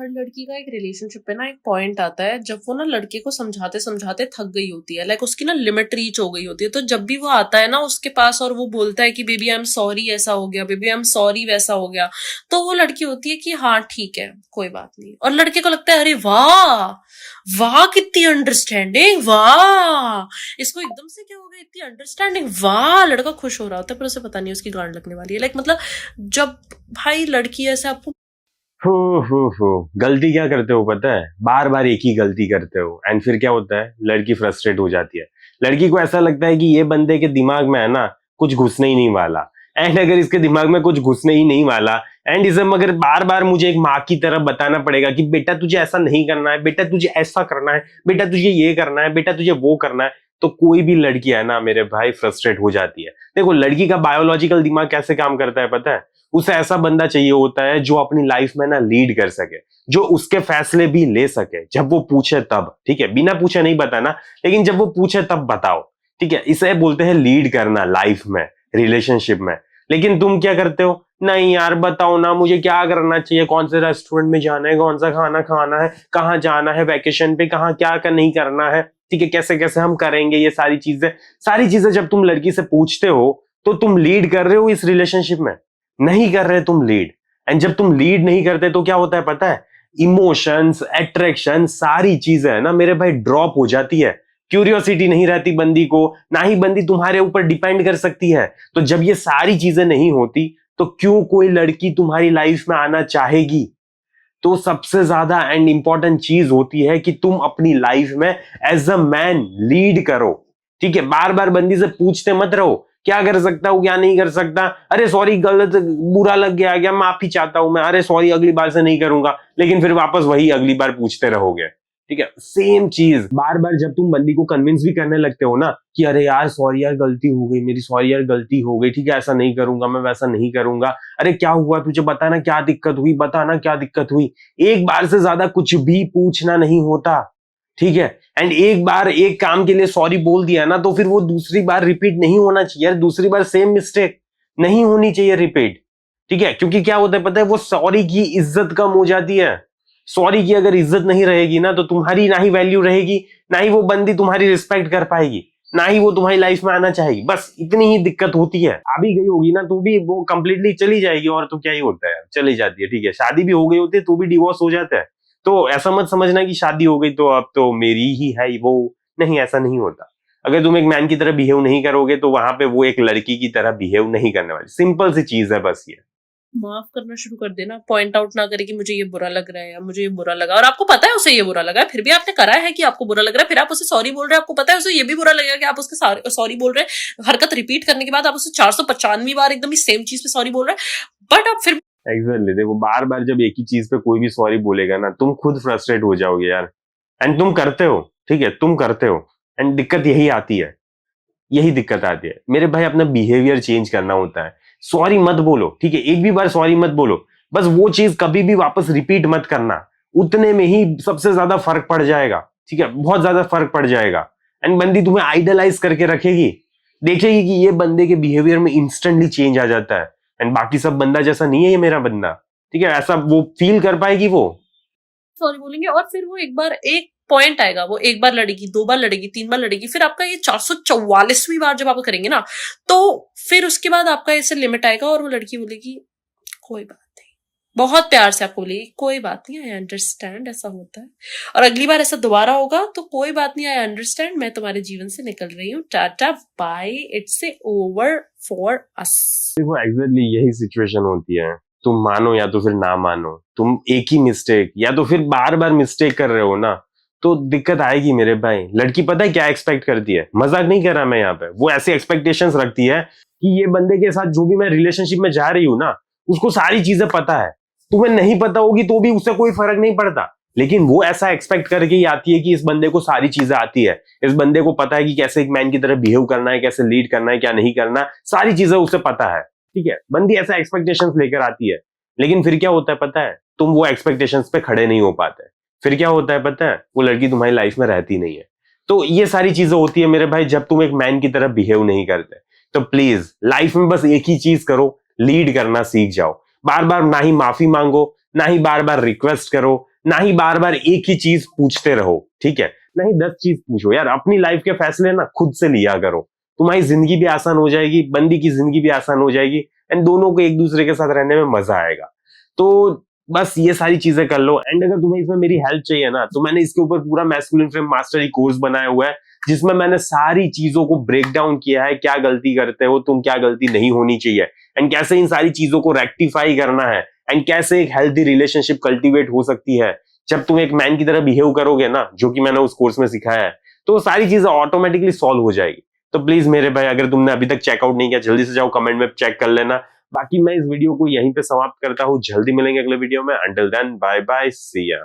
हर लड़की का एक रिलेशनशिप पे ना एक पॉइंट आता है जब वो ना लड़के को समझाते समझाते थक गई होती है, लाइक उसकी ना लिमिट रीच हो गई होती है। तो जब भी वो आता है ना उसके पास और वो बोलता है कि बेबी आई एम सॉरी ऐसा हो गया, बेबी आई एम सॉरी वैसा हो गया, तो वो लड़की होती है कि हाँ ठीक है कोई बात नहीं, और लड़के को लगता है अरे वाह वाह कितनी अंडरस्टैंडिंग, वाह इसको एकदम से क्या हो गया इतनी अंडरस्टैंडिंग, वाह लड़का खुश हो रहा होता है पर उसे पता नहीं उसकी गांड लगने वाली है। लाइक मतलब जब भाई लड़की ऐसे आपको हो गलती क्या करते हो पता है? बार बार एक ही गलती करते हो एंड फिर क्या होता है, लड़की फ्रस्ट्रेट हो जाती है। लड़की को ऐसा लगता है कि ये बंदे के दिमाग में है ना कुछ घुसने ही नहीं वाला। एंड अगर इसके दिमाग में कुछ घुसने ही नहीं वाला एंड इसे मगर बार बार मुझे एक माँ की तरह बताना पड़ेगा कि बेटा तुझे ऐसा नहीं करना है, बेटा तुझे ऐसा करना है, बेटा तुझे ये करना है, बेटा तुझे वो करना है, तो कोई भी लड़की है ना मेरे भाई फ्रस्ट्रेट हो जाती है। देखो लड़की का बायोलॉजिकल दिमाग कैसे काम करता है पता है? उसे ऐसा बंदा चाहिए होता है जो अपनी लाइफ में ना लीड कर सके, जो उसके फैसले भी ले सके जब वो पूछे तब। ठीक है, बिना पूछे नहीं बताना, लेकिन जब वो पूछे तब बताओ। ठीक है, इसे बोलते हैं लीड करना लाइफ में, रिलेशनशिप में। लेकिन तुम क्या करते हो, नहीं यार बताओ ना मुझे क्या करना चाहिए, कौन से रेस्टोरेंट में जाना है, कौन सा खाना खाना है, कहाँ जाना है वैकेशन पे, कहाँ क्या नहीं करना है, ठीक है कैसे कैसे हम करेंगे ये सारी चीजें जब तुम लड़की से पूछते हो तो तुम लीड कर रहे हो इस रिलेशनशिप में, नहीं कर रहे तुम लीड। एंड जब तुम लीड नहीं करते तो क्या होता है पता है? इमोशंस, अट्रैक्शन, सारी चीजें है ना मेरे भाई ड्रॉप हो जाती है। क्यूरियोसिटी नहीं रहती बंदी को, ना ही बंदी तुम्हारे ऊपर डिपेंड कर सकती है। तो जब ये सारी चीजें नहीं होती तो क्यों कोई लड़की तुम्हारी लाइफ में आना चाहेगी? तो सबसे ज्यादा एंड इंपॉर्टेंट चीज होती है कि तुम अपनी लाइफ में एज अ मैन लीड करो। ठीक है, बार बार बंदी से पूछते मत रहो क्या कर सकता हूं क्या नहीं कर सकता, अरे सॉरी गलत बुरा लग गया क्या, माफी चाहता हूं मैं, अरे सॉरी अगली बार से नहीं करूंगा, लेकिन फिर वापस वही अगली बार पूछते रहोगे। ठीक है, सेम चीज बार बार जब तुम बंदी को कन्विंस भी करने लगते हो ना कि अरे यार सॉरी यार गलती हो गई मेरी, सॉरी यार गलती हो गई, ठीक है ऐसा नहीं करूंगा मैं, वैसा नहीं करूंगा, अरे क्या हुआ तुझे बताना क्या दिक्कत हुई, बताना क्या दिक्कत हुई। एक बार से ज्यादा कुछ भी पूछना नहीं होता। ठीक है, एंड एक बार एक काम के लिए सॉरी बोल दिया ना तो फिर वो दूसरी बार रिपीट नहीं होना चाहिए, दूसरी बार सेम मिस्टेक नहीं होनी चाहिए रिपीट। ठीक है, क्योंकि क्या होता है पता है, वो सॉरी की इज्जत कम हो जाती है। सॉरी की अगर इज्जत नहीं रहेगी ना तो तुम्हारी ना ही वैल्यू रहेगी, ना ही वो बंदी तुम्हारी रिस्पेक्ट कर पाएगी, ना ही वो तुम्हारी लाइफ में आना चाहेगी। बस इतनी ही दिक्कत होती है। आ भी गई होगी ना तो भी वो कंप्लीटली चली जाएगी, और तो क्या ही होता है चली जाती है। ठीक है, शादी भी हो गई होती है तो भी डिवोर्स हो जाता है। तो ऐसा मत समझना कि शादी हो गई तो अब तो मेरी ही है वो, नहीं ऐसा नहीं होता। अगर तुम एक मैन की तरह बिहेव नहीं करोगे तो वहां पे वो एक लड़की की तरह बिहेव नहीं करने वाली। सिंपल सी चीज है बस ये। माफ करना शुरू कर देना, पॉइंट आउट ना करे कि मुझे ये बुरा लग रहा है या मुझे ये बुरा लगा, और आपको पता है उसे ये बुरा लगा है फिर भी आपने करा है कि आपको बुरा लग रहा है, फिर आप उसे सॉरी बोल रहे हैं, आपको पता है उसे ये भी बुरा लगेगा कि आप उसके सॉरी बोल रहे हैं, हरकत रिपीट करने के बाद आप उसे 495 बार एकदम ही सेम चीज पे सॉरी बोल रहे हैं, बट आप फिर एग्जैक्टली, देखो बार बार जब एक ही चीज पे कोई भी सॉरी बोलेगा ना तुम खुद फ्रस्ट्रेट हो जाओगे यार। एंड तुम करते हो, ठीक है तुम करते हो, एंड दिक्कत यही आती है, यही दिक्कत आती है मेरे भाई। अपना बिहेवियर चेंज करना होता है। सॉरी मत बोलो, ठीक है एक भी बार सॉरी मत बोलो, बस वो चीज कभी भी वापस रिपीट मत करना। उतने में ही सबसे ज्यादा फर्क पड़ जाएगा। ठीक है, बहुत ज्यादा फर्क पड़ जाएगा। एंड बंदी तुम्हें आइडलाइज करके रखेगी, देखेगी कि ये बंदे के बिहेवियर में इंस्टेंटली चेंज आ जाता है, एंड बाकी सब बंदा जैसा नहीं है ये मेरा बंदा। ठीक है, ऐसा वो फील कर पाएगी वो। सॉरी बोलेंगे और फिर वो एक पॉइंट आएगा, वो एक बार लड़ेगी, 2 बार लड़ेगी, 3 बार लड़ेगी, फिर आपका ये 444वीं बार जब आप करेंगे ना तो फिर उसके बाद आपका ऐसे लिमिट आएगा और वो लड़की बोलेगी कोई बात नहीं, बहुत प्यार से आपको बोलेगी कोई बात नहीं, आई अंडरस्टैंड ऐसा होता है, और अगली बार ऐसा दोबारा होगा तो कोई बात नहीं, आई अंडरस्टैंड, मैं तुम्हारे जीवन से निकल रही हूँ, tata bye, it's over for us. देखो एग्जैक्टली यही सिचुएशन होती है। तुम मानो या तो फिर ना मानो, तुम एक ही मिस्टेक या तो फिर बार बार मिस्टेक कर रहे हो ना तो दिक्कत आएगी मेरे भाई। लड़की पता है क्या एक्सपेक्ट करती है, मजाक नहीं कर रहा मैं यहाँ पे, वो ऐसी एक्सपेक्टेशंस रखती है कि ये बंदे के साथ जो भी मैं रिलेशनशिप में जा रही हूँ ना उसको सारी चीजें पता है। तुम्हें नहीं पता होगी तो भी उससे कोई फर्क नहीं पड़ता, लेकिन वो ऐसा एक्सपेक्ट करके ही आती है कि इस बंदे को सारी चीजें आती है, इस बंदे को पता है कि कैसे एक मैन की तरह बिहेव करना है, कैसे लीड करना है, क्या नहीं करना, सारी चीजें उसे पता है। ठीक है, बंदी ऐसा एक्सपेक्टेशंस लेकर आती है, लेकिन फिर क्या होता है पता है, तुम वो एक्सपेक्टेशंस पे खड़े नहीं हो पाते। फिर क्या होता है पता है, वो लड़की तुम्हारी लाइफ में रहती नहीं है। तो ये सारी चीजें होती है मेरे भाई जब तुम एक मैन की तरह बिहेव नहीं करते। तो प्लीज लाइफ में बस एक ही चीज करो, लीड करना सीख जाओ। बार बार ना ही माफी मांगो, ना ही बार बार रिक्वेस्ट करो, ना ही बार बार एक ही चीज पूछते रहो, ठीक है, ना ही 10 चीज पूछो यार। अपनी लाइफ के फैसले ना खुद से लिया करो, तुम्हारी जिंदगी भी आसान हो जाएगी, बंदी की जिंदगी भी आसान हो जाएगी, एंड दोनों को एक दूसरे के साथ रहने में मजा आएगा। तो बस ये सारी चीजें कर लो। एंड अगर तुम्हें इसमें मेरी हेल्प चाहिए ना, तो मैंने इसके ऊपर पूरा मैस्कुलिन फ्रेम मास्टरी कोर्स बनाया हुआ है, जिसमें मैंने सारी चीजों को ब्रेक डाउन किया है, क्या गलती करते हो तुम, क्या गलती नहीं होनी चाहिए, एंड कैसे इन सारी चीजों को रेक्टिफाई करना है, एंड कैसे एक हेल्थी रिलेशनशिप कल्टीवेट हो सकती है जब तुम एक मैन की तरह बिहेव करोगे ना, जो कि मैंने उस कोर्स में सिखाया है। तो वो सारी चीजें ऑटोमेटिकली सॉल्व हो जाएगी। तो प्लीज मेरे भाई, अगर तुमने अभी तक चेकआउट नहीं किया, जल्दी से जाओ, कमेंट में चेक कर लेना। बाकी मैं इस वीडियो को यहीं पे समाप्त करता हूं, जल्दी मिलेंगे अगले वीडियो में। अंटिल देन, बाय बाय, सी या।